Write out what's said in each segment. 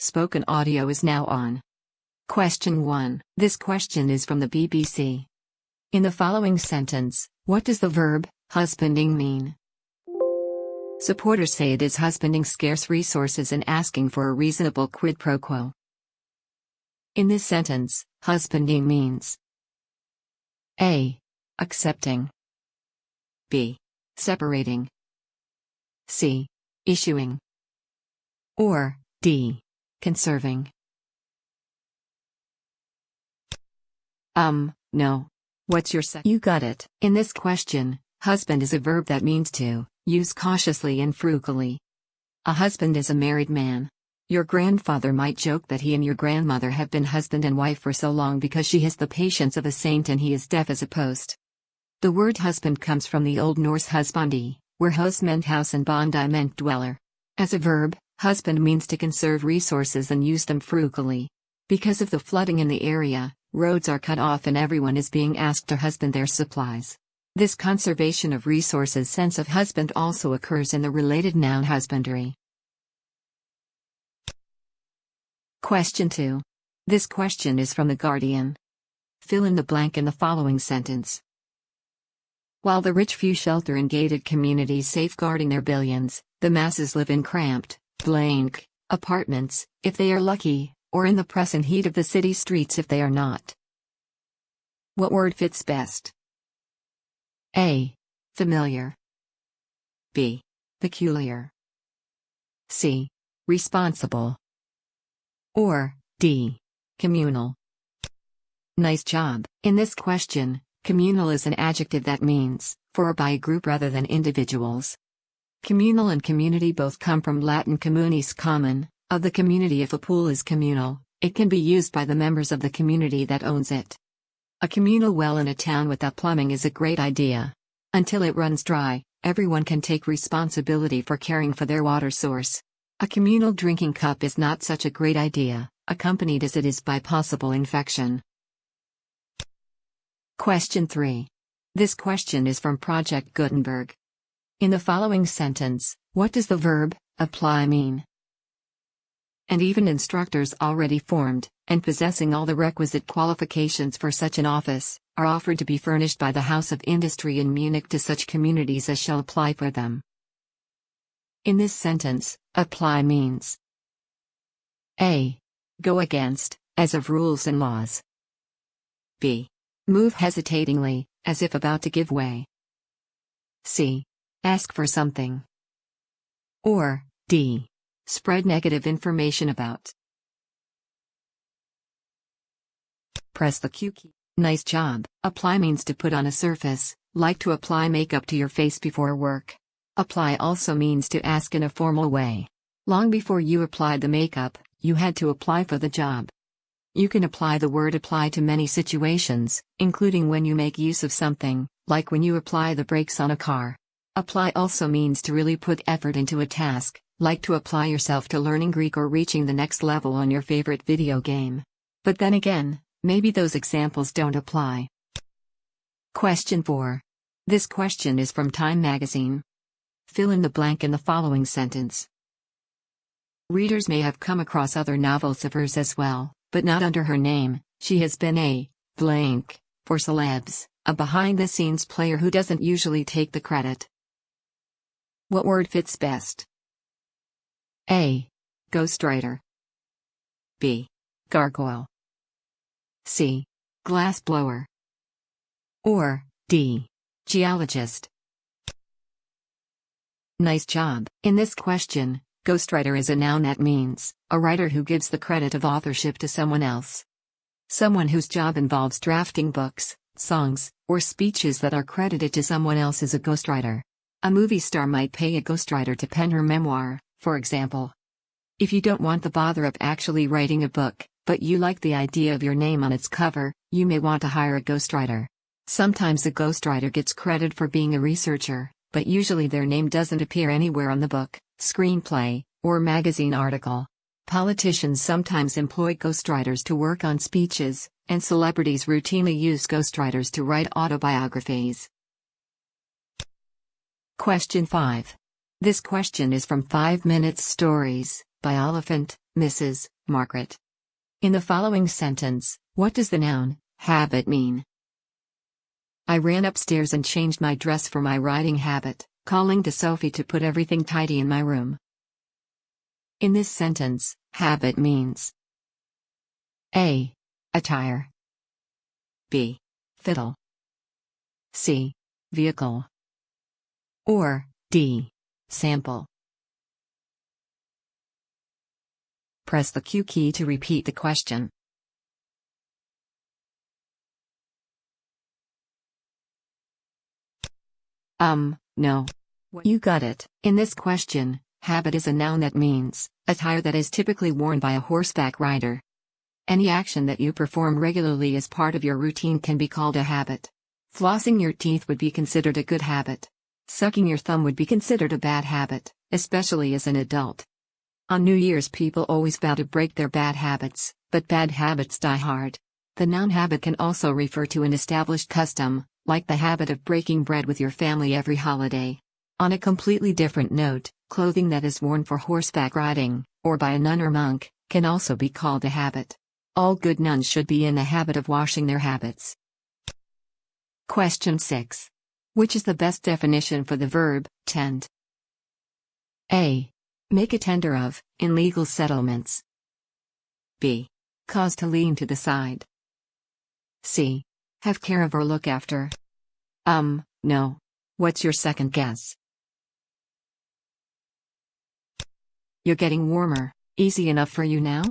Spoken audio is now on. Question 1. This question is from the BBC. In the following sentence, what does the verb, husbanding mean? Supporters say it is husbanding scarce resources and asking for a reasonable quid pro quo. In this sentence, husbanding means A. Accepting, B. Separating, C. Issuing, or D. Conserving. No. What's your You got it. In this question, husband is a verb that means to use cautiously and frugally. A husband is a married man. Your grandfather might joke that he and your grandmother have been husband and wife for so long because she has the patience of a saint and he is deaf as a post. The word husband comes from the Old Norse husbandi, where hus meant house and bandi meant dweller. As a verb, husband means to conserve resources and use them frugally. Because of the flooding in the area, roads are cut off and everyone is being asked to husband their supplies. This conservation of resources sense of husband also occurs in the related noun husbandry. Question 2. This question is from The Guardian. Fill in the blank in the following sentence. While the rich few shelter in gated communities safeguarding their billions, the masses live in cramped, blank, apartments, if they are lucky, or in the press and heat of the city streets if they are not. What word fits best? A. Familiar, B. Peculiar, C. Responsible, or D. Communal. Nice job. In this question, communal is an adjective that means for or by a group rather than individuals. Communal and community both come from Latin communis common, of the community. If a pool is communal, it can be used by the members of the community that owns it. A communal well in a town without plumbing is a great idea. Until it runs dry, everyone can take responsibility for caring for their water source. A communal drinking cup is not such a great idea, accompanied as it is by possible infection. Question 3. This question is from Project Gutenberg. In the following sentence, what does the verb, apply mean? And even instructors already formed, and possessing all the requisite qualifications for such an office, are offered to be furnished by the House of Industry in Munich to such communities as shall apply for them. In this sentence, apply means A. Go against, as of rules and laws. B. Move hesitatingly, as if about to give way. C. Ask for something. Or D. Spread negative information about. Press the Q key. Nice job. Apply means to put on a surface, like to apply makeup to your face before work. Apply also means to ask in a formal way. Long before you applied the makeup, you had to apply for the job. You can apply the word apply to many situations, including when you make use of something, like when you apply the brakes on a car. Apply also means to really put effort into a task, like to apply yourself to learning Greek or reaching the next level on your favorite video game. But then again, maybe those examples don't apply. Question 4. This question is from Time magazine. Fill in the blank in the following sentence. Readers may have come across other novels of hers as well, but not under her name. She has been a blank for celebs, a behind-the-scenes player who doesn't usually take the credit. What word fits best? A. Ghostwriter, B. Gargoyle, C. Glassblower, or D. Geologist. Nice job. In this question, ghostwriter is a noun that means a writer who gives the credit of authorship to someone else. Someone whose job involves drafting books, songs, or speeches that are credited to someone else is a ghostwriter. A movie star might pay a ghostwriter to pen her memoir, for example. If you don't want the bother of actually writing a book, but you like the idea of your name on its cover, you may want to hire a ghostwriter. Sometimes a ghostwriter gets credit for being a researcher, but usually their name doesn't appear anywhere on the book, screenplay, or magazine article. Politicians sometimes employ ghostwriters to work on speeches, and celebrities routinely use ghostwriters to write autobiographies. Question 5. This question is from 5 Minutes Stories, by Oliphant, Mrs. Margaret. In the following sentence, what does the noun habit mean? I ran upstairs and changed my dress for my riding habit, calling to Sophie to put everything tidy in my room. In this sentence, habit means A. Attire. B. Fiddle. C. Vehicle. Or D. Sample. Press the Q key to repeat the question. No. You got it. In this question, habit is a noun that means attire that is typically worn by a horseback rider. Any action that you perform regularly as part of your routine can be called a habit. Flossing your teeth would be considered a good habit. Sucking your thumb would be considered a bad habit, especially as an adult. On New Year's, people always vow to break their bad habits, but bad habits die hard. The noun habit can also refer to an established custom, like the habit of breaking bread with your family every holiday. On a completely different note, clothing that is worn for horseback riding, or by a nun or monk, can also be called a habit. All good nuns should be in the habit of washing their habits. Question 6. Which is the best definition for the verb tend? A. Make a tender of, in legal settlements. B. Cause to lean to the side. C. Have care of or look after. No. What's your second guess? You're getting warmer. Easy enough for you now?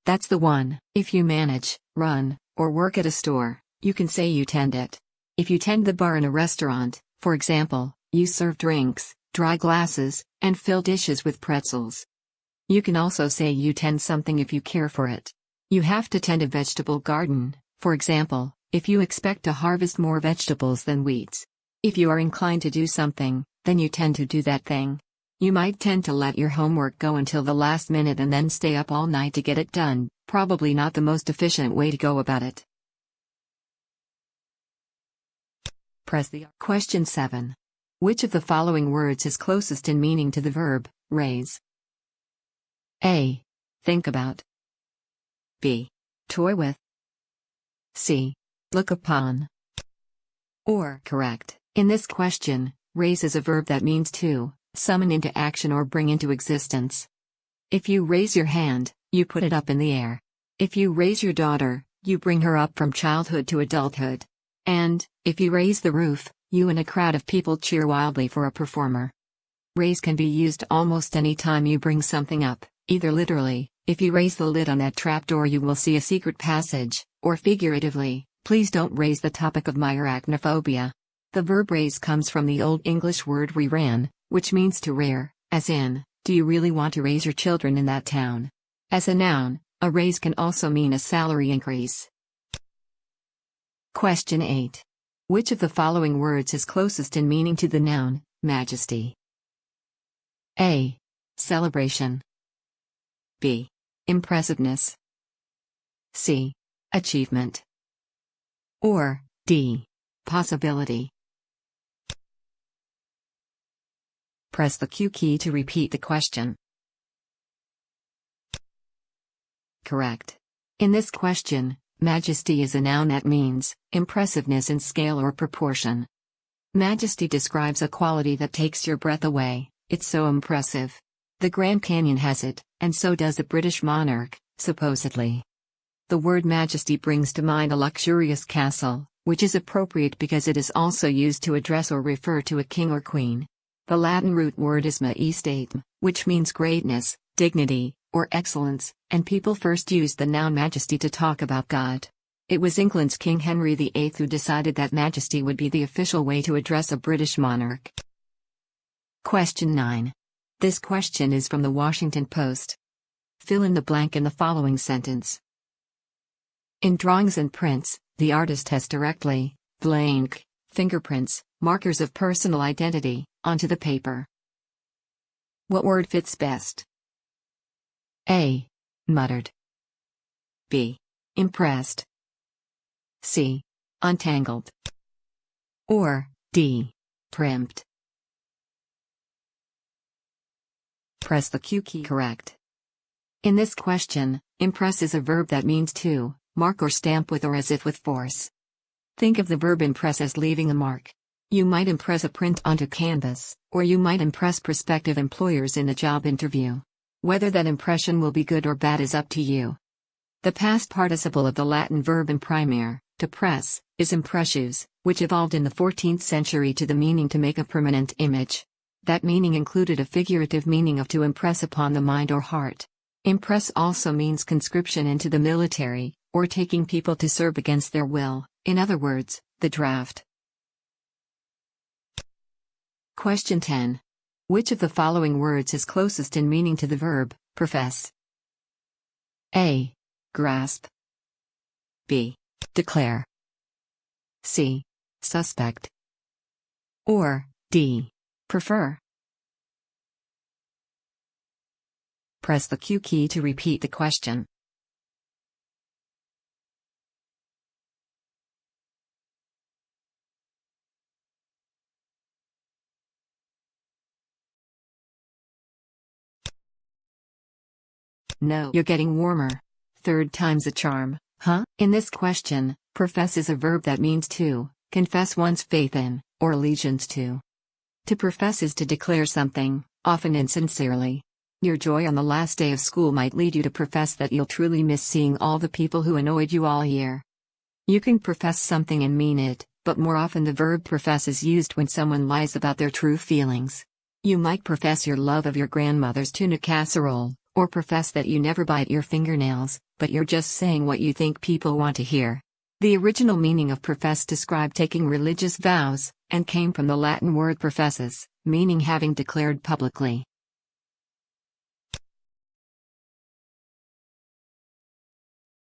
That's the one. If you manage, run, or work at a store, you can say you tend it. If you tend the bar in a restaurant, for example, you serve drinks, dry glasses, and fill dishes with pretzels. You can also say you tend something if you care for it. You have to tend a vegetable garden, for example, if you expect to harvest more vegetables than weeds. If you are inclined to do something, then you tend to do that thing. You might tend to let your homework go until the last minute and then stay up all night to get it done, probably not the most efficient way to go about it. Press the Question 7. Which of the following words is closest in meaning to the verb raise? A. Think about. B. Toy with. C. Look upon. Or correct. In this question, raise is a verb that means to summon into action or bring into existence. If you raise your hand, you put it up in the air. If you raise your daughter, you bring her up from childhood to adulthood. And, if you raise the roof, you and a crowd of people cheer wildly for a performer. Raise can be used almost any time you bring something up, either literally, if you raise the lid on that trapdoor you will see a secret passage, or figuratively, please don't raise the topic of my arachnophobia. The verb raise comes from the Old English word reran, which means to rear, as in, do you really want to raise your children in that town? As a noun, a raise can also mean a salary increase. Question 8. Which of the following words is closest in meaning to the noun Majesty? A. Celebration. B. Impressiveness. C. Achievement. Or D. Possibility. Press the Q key to repeat the question. Correct. In this question, Majesty is a noun that means impressiveness in scale or proportion. Majesty describes a quality that takes your breath away. It's so impressive. The Grand Canyon has it, and so does the British monarch, supposedly. The word majesty brings to mind a luxurious castle, which is appropriate because it is also used to address or refer to a king or queen. The Latin root word is majestatem, which means greatness, dignity, or excellence, and people first used the noun majesty to talk about God. It was England's King Henry VIII who decided that majesty would be the official way to address a British monarch. Question 9. This question is from the Washington Post. Fill in the blank in the following sentence. In drawings and prints, the artist has directly, blank, fingerprints, markers of personal identity, onto the paper. What word fits best? A. Muttered. B. Impressed. C. Untangled. Or D. Primped. Press the Q key. Correct. In this question, impress is a verb that means to mark or stamp with or as if with force. Think of the verb impress as leaving a mark. You might impress a print onto canvas, or you might impress prospective employers in a job interview. Whether that impression will be good or bad is up to you. The past participle of the Latin verb imprimere, to press, is impressus, which evolved in the 14th century to the meaning to make a permanent image. That meaning included a figurative meaning of to impress upon the mind or heart. Impress also means conscription into the military, or taking people to serve against their will, in other words, the draft. Question 10. Which of the following words is closest in meaning to the verb profess? A. Grasp. B. Declare. C. Suspect. Or D. Prefer. Press the Q key to repeat the question. No, you're getting warmer. Third time's a charm, huh? In this question, profess is a verb that means to confess one's faith in, or allegiance to. To profess is to declare something, often insincerely. Your joy on the last day of school might lead you to profess that you'll truly miss seeing all the people who annoyed you all year. You can profess something and mean it, but more often the verb profess is used when someone lies about their true feelings. You might profess your love of your grandmother's tuna casserole, or profess that you never bite your fingernails, but you're just saying what you think people want to hear. The original meaning of profess described taking religious vows, and came from the Latin word professus, meaning having declared publicly.